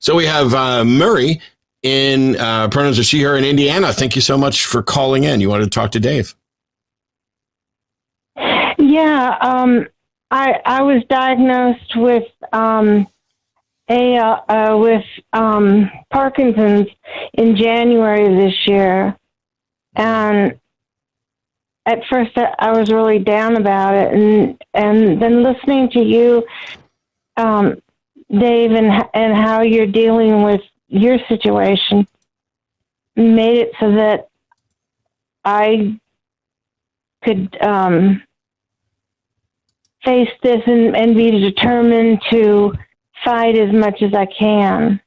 So we have Murri in pronouns of she, her in Indiana. Thank you so much for calling in. You wanted to talk to Dave. Yeah, I was diagnosed with Parkinson's in January of this year, and at first I was really down about it, and then listening to you, Dave, and how you're dealing with your situation made it so that I could face this and be determined to fight as much as I can.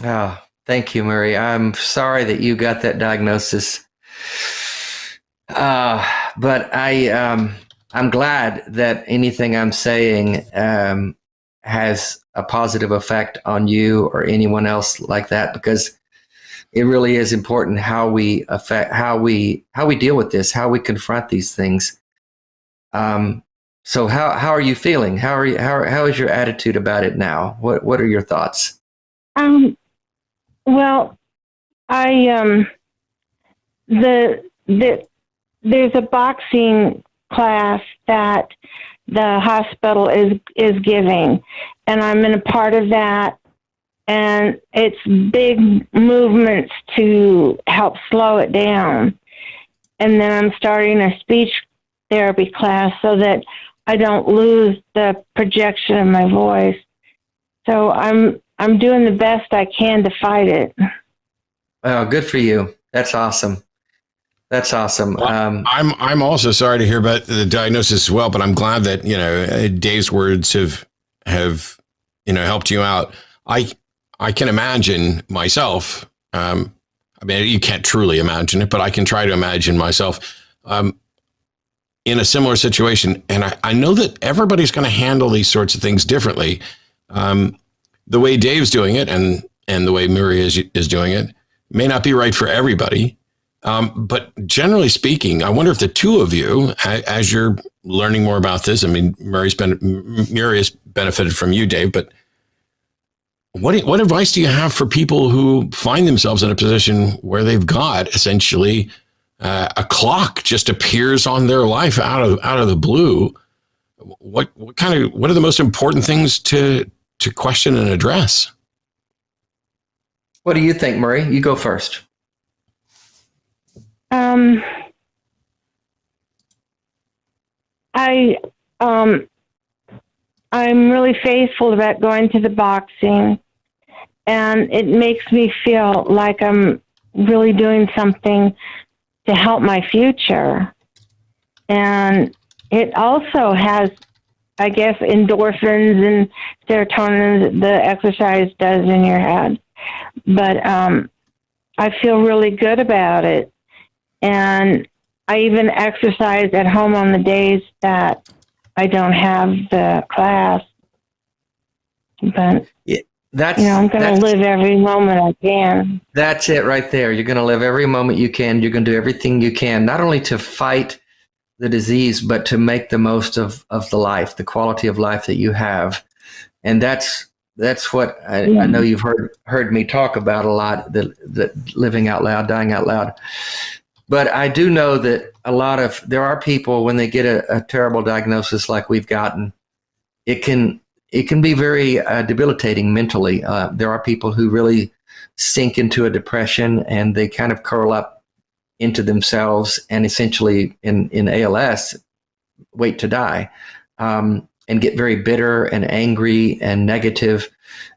Oh, thank you, Murri. I'm sorry that you got that diagnosis. But I'm glad that anything I'm saying has a positive effect on you or anyone else like that, because it really is important how we deal with this, how we confront these things. So how are you feeling? How is your attitude about it now? What are your thoughts? Well, there's a boxing class that the hospital is giving, and I'm in a part of that, and it's big movements to help slow it down. And then I'm starting a speech therapy class so that I don't lose the projection of my voice. So I'm doing the best I can to fight it. Oh, good for you. That's awesome. That's awesome. Well, I'm also sorry to hear about the diagnosis as well, but I'm glad that, Dave's words have helped you out. I can imagine myself. I mean, you can't truly imagine it, but I can try to imagine myself in a similar situation. And I know that everybody's going to handle these sorts of things differently. The way Dave's doing it and the way Murri is doing it may not be right for everybody. But generally speaking, I wonder if the two of you, as you're learning more about this, I mean, Murri has benefited from you, Dave, but what advice do you have for people who find themselves in a position where they've got essentially a clock just appears on their life out of the blue? What are the most important things to question and address? What do you think, Murri? You go first. I'm really faithful about going to the boxing, and it makes me feel like I'm really doing something to help my future. And it also has, I guess, endorphins and serotonin the exercise does in your head. But I feel really good about it. And I even exercise at home on the days that I don't have the class. But yeah, I'm going to live every moment I can. That's it right there. You're going to live every moment you can. You're going to do everything you can, not only to fight the disease, but to make the most of the life, the quality of life that you have. And that's what I know you've heard me talk about a lot, the living out loud, dying out loud. But I do know that there are people, when they get a terrible diagnosis like we've gotten, it can be very debilitating mentally. There are people who really sink into a depression and they kind of curl up into themselves and essentially in ALS wait to die, and get very bitter and angry and negative.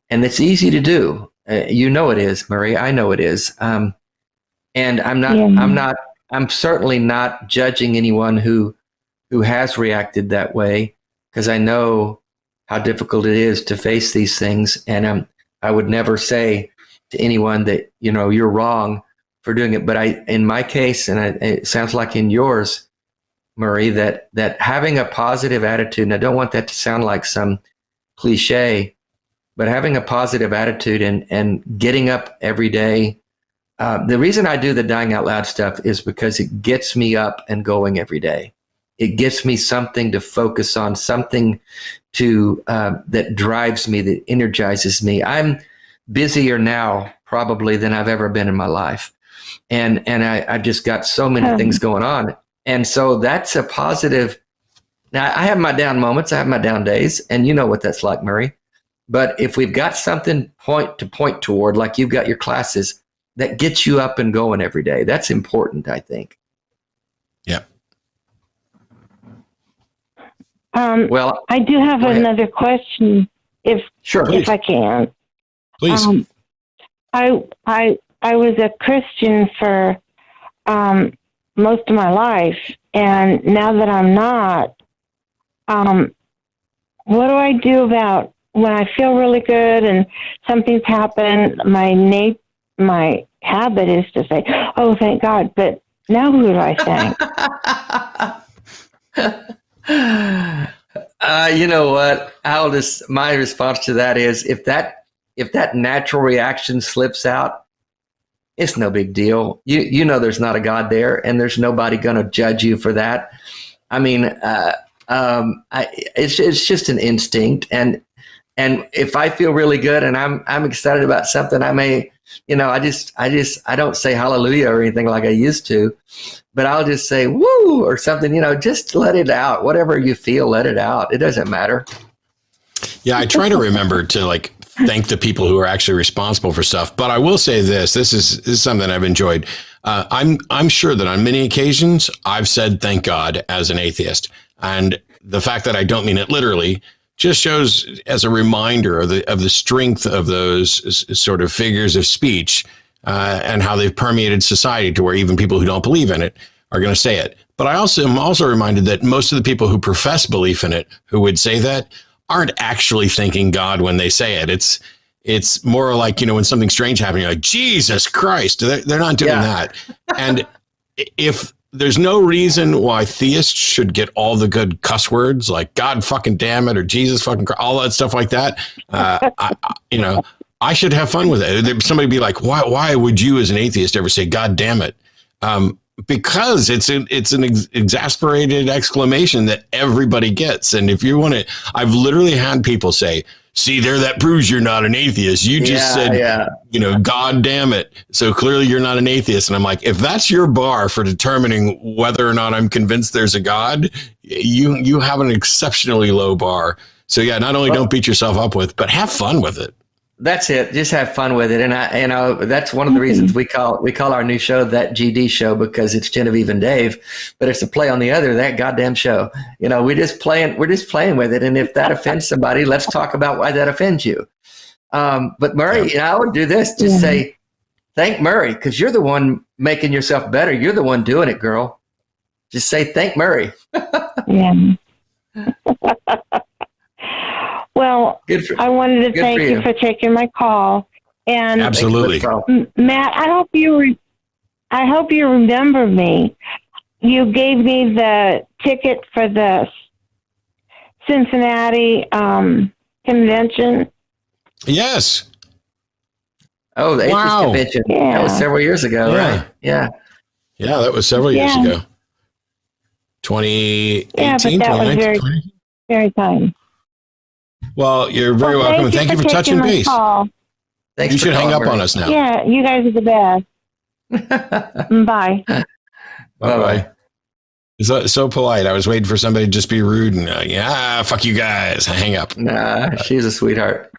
And it's easy to do. It is, Murri. I know it is. And I'm certainly not judging anyone who has reacted that way, because I know how difficult it is to face these things. And I would never say to anyone that, you're wrong for doing it. But in my case, and it sounds like in yours, Murri, that having a positive attitude, and I don't want that to sound like some cliche, but having a positive attitude and getting up every day. The reason I do the dying out loud stuff is because it gets me up and going every day. It gives me something to focus on, something that drives me, that energizes me. I'm busier now probably than I've ever been in my life. And I've just got so many things going on. And so that's a positive. Now I have my down moments, I have my down days, and you know what that's like, Murri. But if we've got something point toward, like you've got your classes, that gets you up and going every day. That's important, I think. Yeah. Well, I do have another question, if Please. I can. Please. I was a Christian for most of my life, and now that I'm not, what do I do about when I feel really good and something's happened? My habit is to say, "Oh, thank God," but now who do I thank? You know what? My response to that is, if that natural reaction slips out, it's no big deal. You know there's not a God there, and there's nobody going to judge you for that. I mean, it's just an instinct, and if I feel really good and I'm excited about something, I may, I don't say hallelujah or anything like I used to, but I'll just say woo or something. Just let it out. Whatever you feel, let it out. It doesn't matter. Yeah, I try to remember to thank the people who are actually responsible for stuff. But I will say this is something I've enjoyed. I'm sure that on many occasions I've said thank God as an atheist. And the fact that I don't mean it literally just shows as a reminder of the strength of those sort of figures of speech and how they've permeated society to where even people who don't believe in it are going to say it. But I'm also reminded that most of the people who profess belief in it, who would say that, aren't actually thanking God when they say it. It's more like, when something strange happens, you're like, Jesus Christ, they're not doing that. And if there's no reason why theists should get all the good cuss words like God fucking damn it or Jesus fucking Christ, all that stuff like that, I should have fun with it. Somebody be like, why would you as an atheist ever say God damn it? Because it's an exasperated exclamation that everybody gets. And if you want to, I've literally had people say, see there, that proves you're not an atheist. You just said, God damn it. So clearly you're not an atheist. And I'm like, if that's your bar for determining whether or not I'm convinced there's a God, you have an exceptionally low bar. So yeah, not only don't beat yourself up with, but have fun with it. That's it. Just have fun with it. And that's one of the reasons we call our new show That GD Show, because it's Genevieve and Dave, but it's a play on the other, That Goddamn Show. We're just playing with it. And if that offends somebody, let's talk about why that offends you. But Murri, I would do this. Just say, thank Murri, because you're the one making yourself better. You're the one doing it, girl. Just say, thank Murri. Yeah. Well, I wanted to thank you for taking my call. And absolutely, Matt, I hope you remember me. You gave me the ticket for the Cincinnati convention. Yes. Oh, the atheist convention. Yeah. That was several years ago, right? Yeah. Yeah, that was several years ago. 2018, yeah, but that was very, very kind. Well, you're very welcome, and thank you for touching base. Thanks. You should hang up on us now. Yeah, you guys are the best. Bye. Bye. It's so polite. I was waiting for somebody to just be rude and fuck you guys. Hang up. Nah, she's a sweetheart.